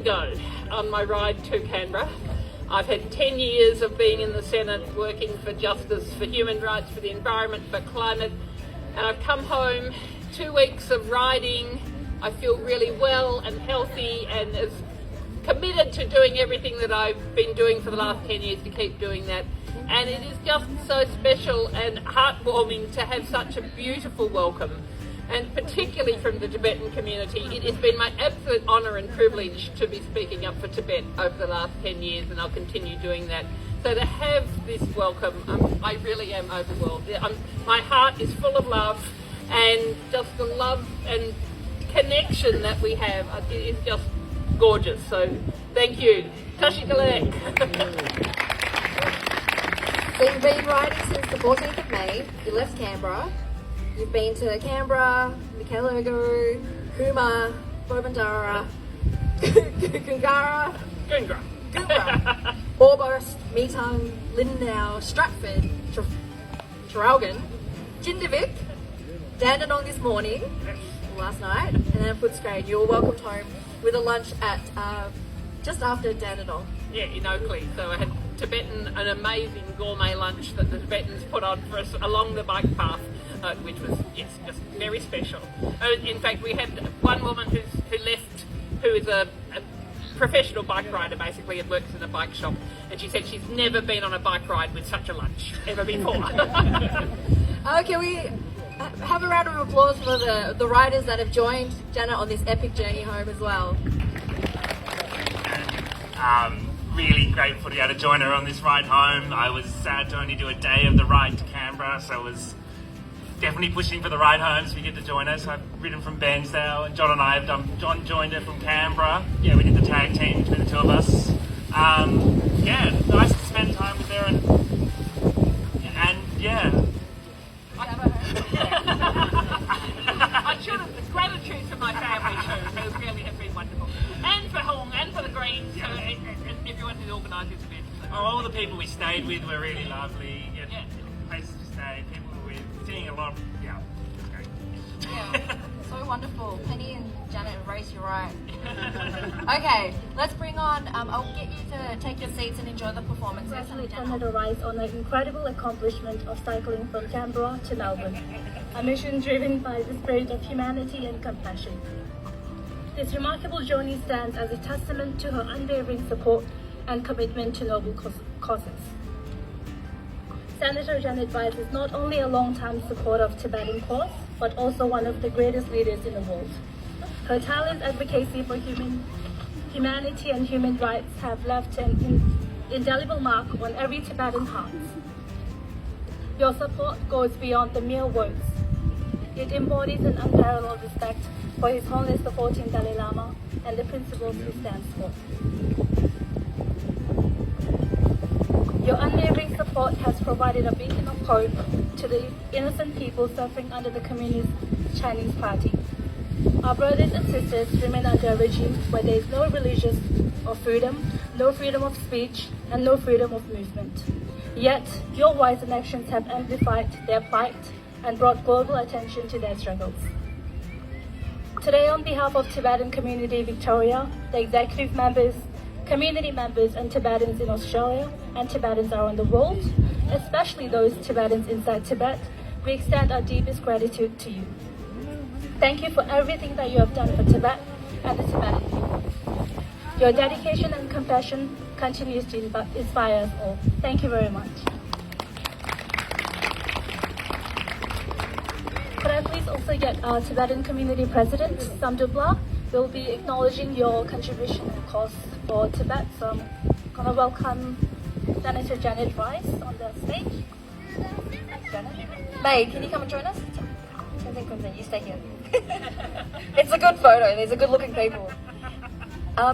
ago on my ride to Canberra. I've had 10 years of being in the Senate working for justice, for human rights, for the environment, for climate, and I've come home 2 weeks of riding. I feel really well and healthy and as committed to doing everything that I've been doing for the last 10 years to keep doing that. And it is just so special and heartwarming to have such a beautiful welcome, and particularly from the Tibetan community. It has been my absolute honour and privilege to be speaking up for Tibet over the last 10 years, and I'll continue doing that. So to have this welcome, I really am overwhelmed. My heart is full of love, and just the love and connection that we have is just gorgeous. So thank you. Tashikalek. So you've been riding since the 14th of May. You left Canberra. You've been to Canberra, Mikaelogo, Cooma, Bobandara, Gungara, Orbost, Meetung, Lindau, Stratford, Traralgon, Jindivick, Dandenong this morning, last night, and then Footscray. You were welcomed home with a lunch at just after Dandenong. Yeah, in Oakley. So I had an amazing gourmet lunch that the Tibetans put on for us along the bike path, which was, yes, just very special. In fact, we had one woman who is a professional bike rider basically and works in a bike shop, and she said she's never been on a bike ride with such a lunch ever before. Can we have a round of applause for the riders that have joined Janet on this epic journey home as well? Really grateful to be able to join her on this ride home. I was sad to only do a day of the ride to Canberra, so I was definitely pushing for the ride home so we get to join us. I've ridden from Bairnsdale, and John and I have done. John joined her from Canberra. Yeah, we did the tag team between the two of us. Yeah, nice to spend time with her, and yeah. I should have. Gratitude to my family too, who really have been wonderful, and for Hong and for the Greens, and everyone who organised this event. So. All the people we stayed with were really lovely. Yeah. Places to stay, people who we're seeing a lot. Yeah, it's great. Yeah, so wonderful. Penny and Janet embrace you right. Okay, let's bring on. I'll get you to take your seats and enjoy the performances. Congratulate Canada Rise on an incredible accomplishment of cycling from Canberra to Melbourne, a mission driven by the spirit of humanity and compassion. This remarkable journey stands as a testament to her unwavering support and commitment to noble causes. Senator Janet Rice is not only a long-time supporter of Tibetan cause, but also one of the greatest leaders in the world. Her tireless advocacy for humanity and human rights have left an indelible mark on every Tibetan heart. Your support goes beyond the mere words. It embodies an unparalleled respect for His Holiness the 14th Dalai Lama and the principles he stands for. Your unwavering support has provided a beacon of hope to the innocent people suffering under the Communist Chinese Party. Our brothers and sisters remain under a regime where there is no religious or freedom, no freedom of speech, and no freedom of movement. Yet, your words and actions have amplified their plight and brought global attention to their struggles. Today, on behalf of Tibetan Community Victoria, the executive members, community members and Tibetans in Australia and Tibetans around the world, especially those Tibetans inside Tibet, we extend our deepest gratitude to you. Thank you for everything that you have done for Tibet and the Tibetan people. Your dedication and compassion continues to inspire us all. Thank you very much. Could I please also get our Tibetan Community President, Samdubla? We'll be acknowledging your contribution and cause for Tibet, so I'm going to welcome Senator Janet Rice on the stage. Janet. May, can you come and join us? You stay here. It's a good photo, there's a good looking people.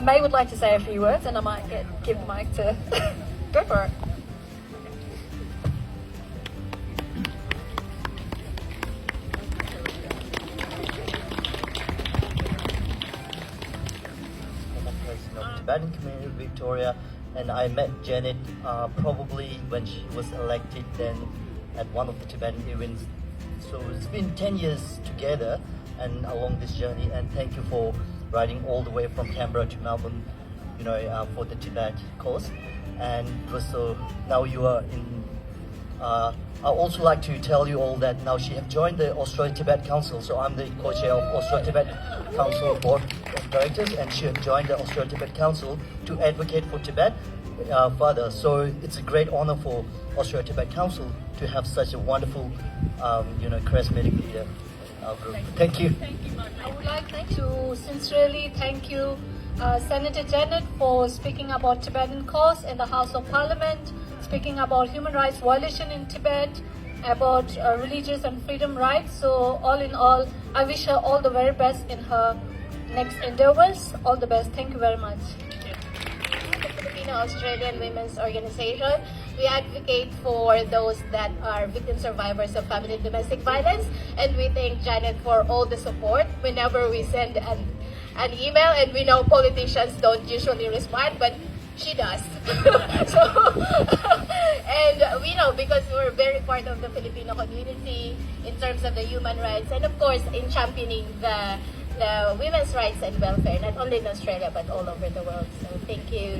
May would like to say a few words and I might give the mic to go for it. Tibetan Community Victoria, and I met Janet probably when she was elected then at one of the Tibetan events. So it's been 10 years together and along this journey, and thank you for riding all the way from Canberra to Melbourne for the Tibet cause. And it was so now you are in. I also like to tell you all that now she have joined the Australia-Tibet Council. So I'm the co-chair of Australia-Tibet Council Board of Directors, and she have joined the Australia-Tibet Council to advocate for Tibet further. So it's a great honor for Australia-Tibet Council to have such a wonderful, charismatic leader. Group. Thank you. I would like to sincerely thank you, Senator Janet, for speaking about Tibetan cause in the House of Parliament, speaking about human rights violation in Tibet, about religious and freedom rights. So all in all, I wish her all the very best in her next endeavors. All the best. Thank you very much. The Filipino-Australian Women's Organization. We advocate for those that are victim survivors of family and domestic violence, and we thank Janet for all the support whenever we send an email, and we know politicians don't usually respond, but she does. And we know because we're very part of the Filipino community in terms of the human rights, and of course in championing the women's rights and welfare, not only in Australia but all over the world. So thank you.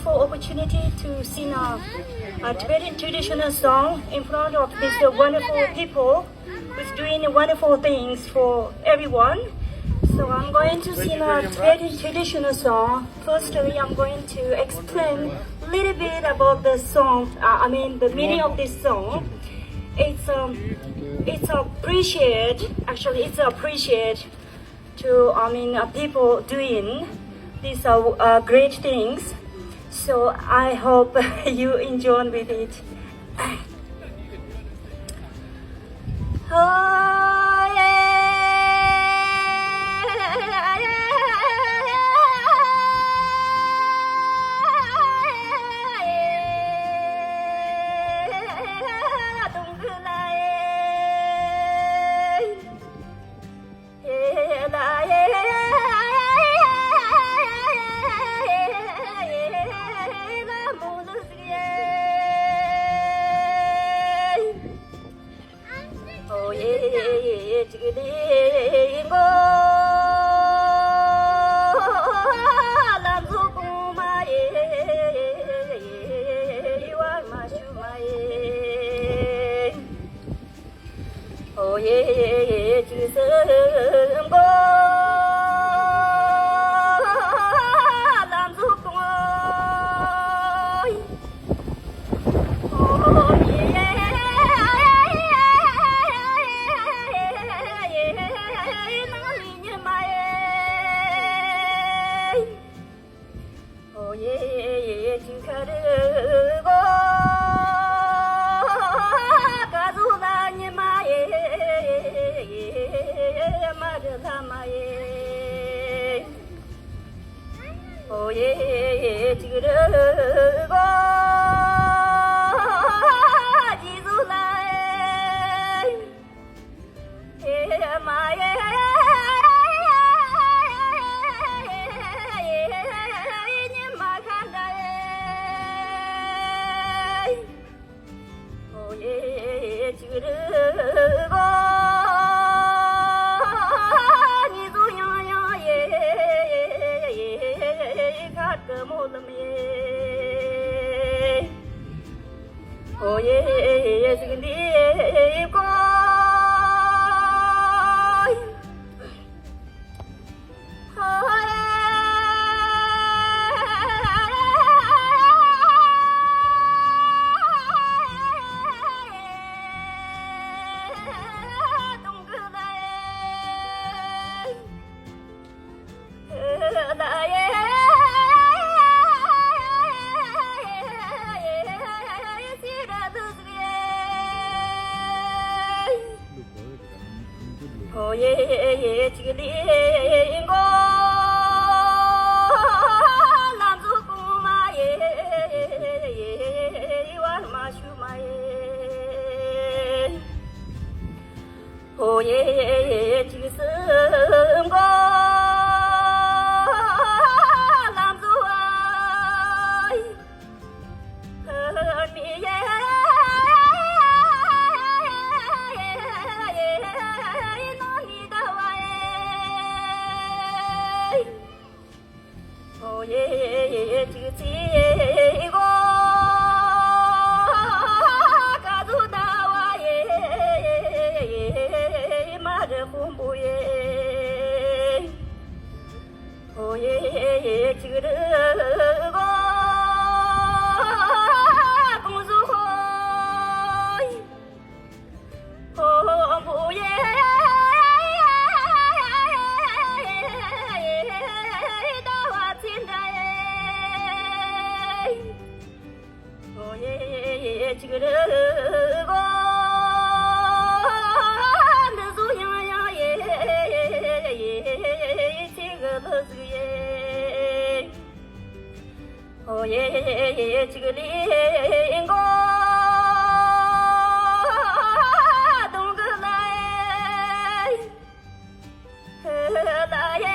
Opportunity to sing a Tibetan traditional song in front of these wonderful people who's doing wonderful things for everyone. So I'm going to sing a Tibetan traditional song. Firstly, I'm going to explain a little bit about the song, the meaning of this song. It's appreciate to people doing these great things. So I hope you enjoy with it. Oh, yeah. 예 지성고 남수공어 예 진카르고 오예 지그러고 지술라에 마에 님마간다에 오예 지그러고 오예 지근디 입고 오예 지글링고 남수구마예 완마슈마예 오예 지글승고 남수와이 미예 오예 지그지고 가두다와예 말을 공부해 오예 지그르고 공수호이 공부해 오예 지그러고 너소야야 예 지그러스예 오예 지그링고 동그라에 나의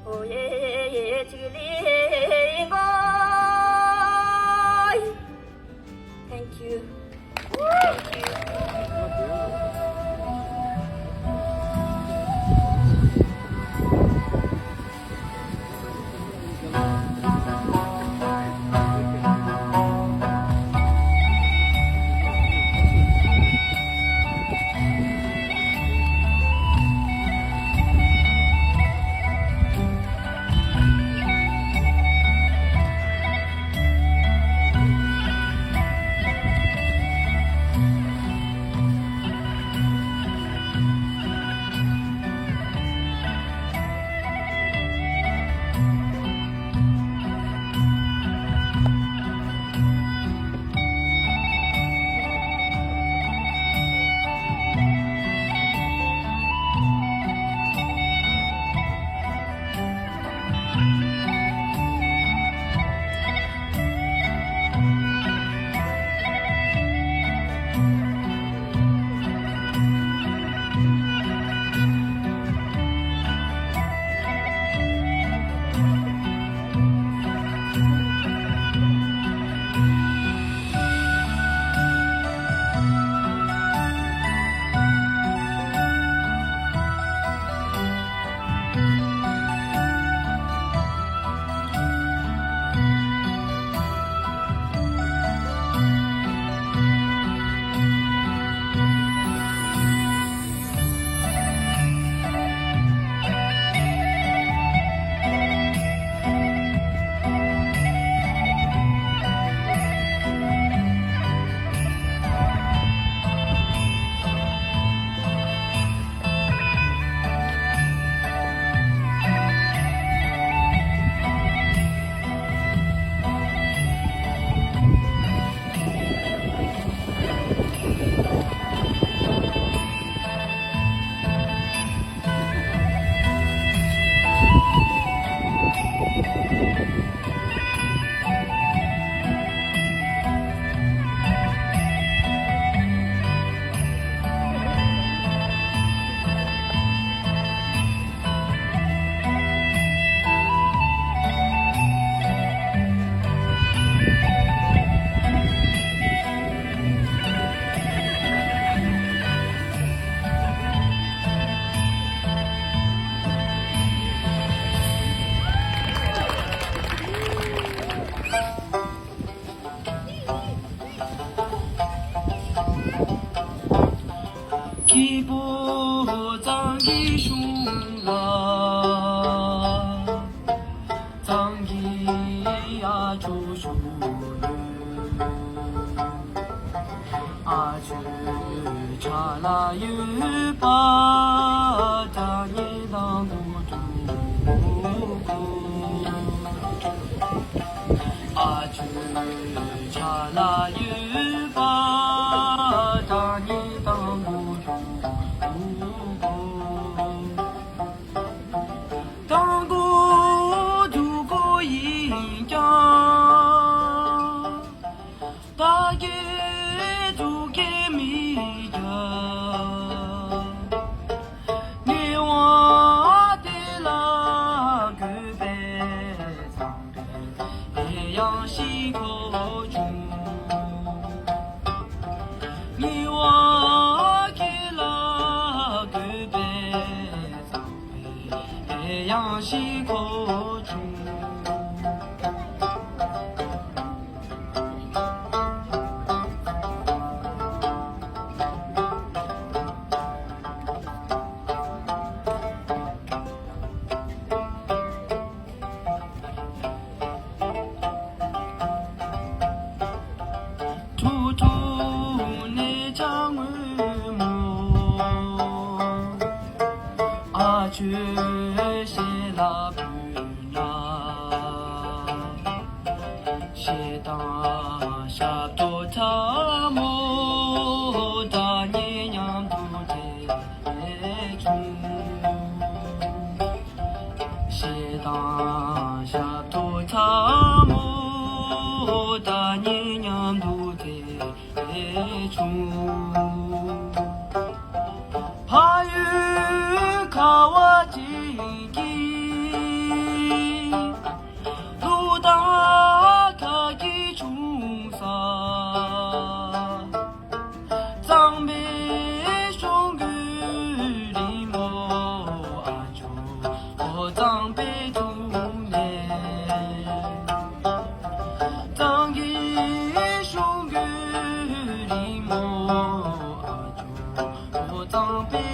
오예 지글링고 Thank you. Thank you. 기부藏一雄啦，藏一呀住属啊去查拉与巴达尼当古都啊去查拉与巴达尼当古都。当古度过一江，大给都给米的，你我的那个白长的，一样西口中，你我给那个白长的，一样西口中。突突你将为么？啊，去西拉布那，西当下多他么？大年娘都得中，西当下多他么？大年娘都得中。怕与卡瓦吉吉，路大卡吉冲沙，藏北兄弟里莫阿จู我藏北土内，藏一兄弟里莫阿จู我藏北。